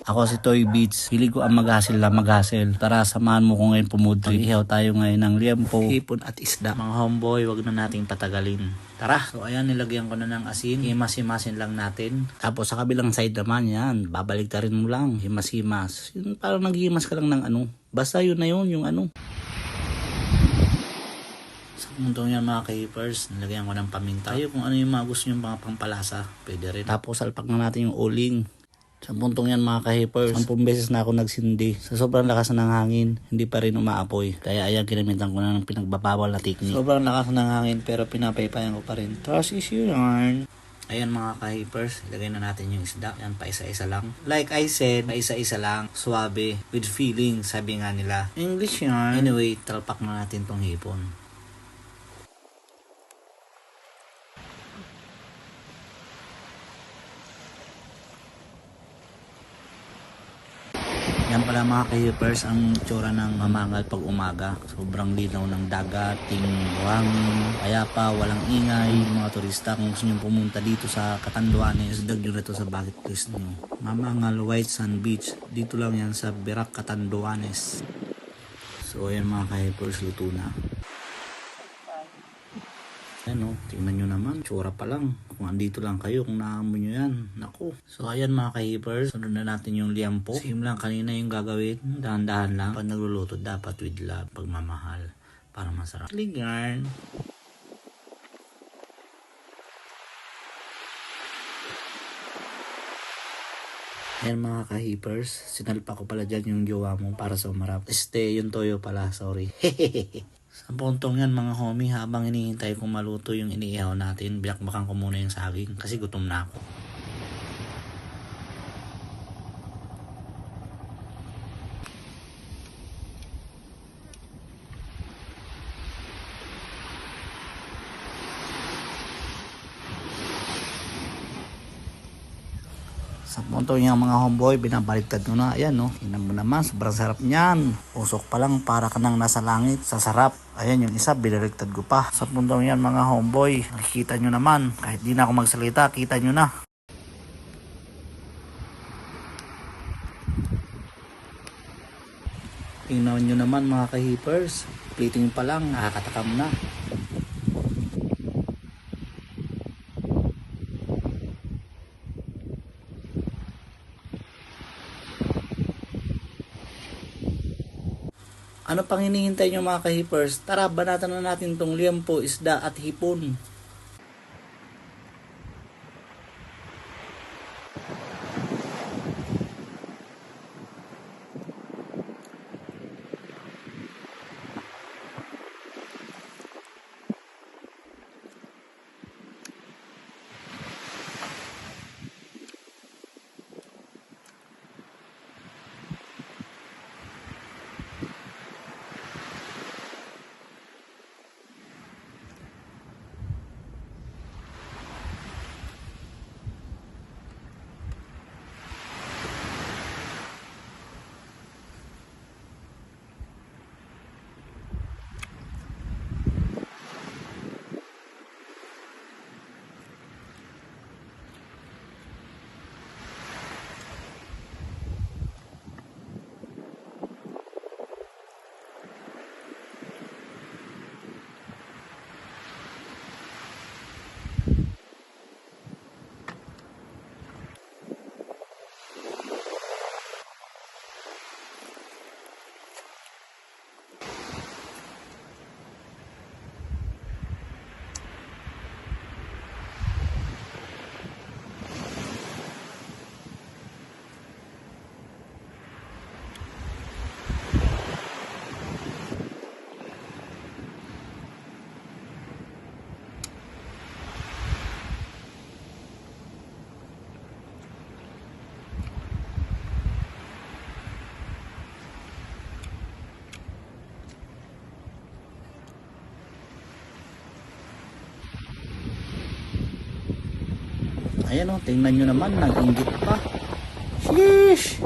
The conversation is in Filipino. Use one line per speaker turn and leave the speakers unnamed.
Ako si Toy Beats. Pili ko ang mag-hustle na mag-hustle. Tara, samahan mo ko ngayon pumudri. Ihaw tayo ngayon ng liempo, hipon at isda. Mga homeboy, wag na nating patagalin. Tara! So ayan, nilagyan ko na ng asin. Himas-himasin lang natin. Tapos sa kabilang side naman yan, babaliktarin mo lang. Himas-himas. Yun, parang naghihimas ka lang ng ano. Basta yun na yun, yung ano. Sa puntong yan mga ka-hippers, nilagyan ko ng paminta. Tayo kung ano yung mga gusto yung mga pampalasa, pwede rin. Tapos salpak na natin yung uling. Sa puntong yan mga ka-hippers, 10 beses na ako nagsindi. Sa sobrang lakas ng hangin, hindi pa rin umaapoy. Kaya ayan, ginamitan ko na ng pinagbabawal na technique. Sobrang lakas ng hangin pero pinapaypayan ko pa rin. Trust is yarn. Ayan mga ka-hippers, ilagay na natin yung isda. Yan, pa isa-isa lang. Like I said, pa isa-isa lang. Suabe, with feeling, sabi nga nila. English yarn. Anyway, talpak na natin tong hipon. Yan pala mga ka-hippers ang itsura ng mamangal pag umaga. Sobrang linaw ng dagat, buhangin, payapa, walang ingay. Mga turista kung gusto nyo pumunta dito sa Catanduanes, dag nyo na ito sa bucket list nyo. Mamangal White Sand Beach, dito lang yan sa Verac, Catanduanes. So ayan mga ka-hippers, luto na. Ayan o, tingnan nyo naman, tsura pa lang. Kung andito lang kayo, kung naamoy nyo yan, naku. So ayan mga ka-hippers, sunod na natin yung liempo. Same lang kanina yung gagawin, dahan-dahan lang. Pag nagluluto, dapat with love, pagmamahal, para masarap. Ligarn. Ayan mga ka-hippers, sinalpa ko pala dyan yung jowa mo para sa umarap. Yung toyo pala, sorry. Sa puntong yan mga homie, habang hinihintay kong maluto yung iniihaw natin, binakbakan ko muna yung saging kasi gutom na ako. Sa puntong yung mga homeboy, binabaliktad ko na. Ayan no, tingnan mo naman, sobrang sarap niyan. Usok pa lang, para ka nang nasa langit sa sarap. Ayan yung isa, binaliktad ko pa. Sa puntong yan mga homeboy, nakikita nyo naman. Kahit di na ako magsalita, kita nyo na. Tingnan nyo naman mga ka-hippers. Plating pa lang, nakakatakam na. Ano pang hinihintay nyo mga ka-hippers? Tara, banatan na natin tong liempo, isda at hipon. Ayan o, tingnan nyo naman, nag-inggit pa. Sheesh!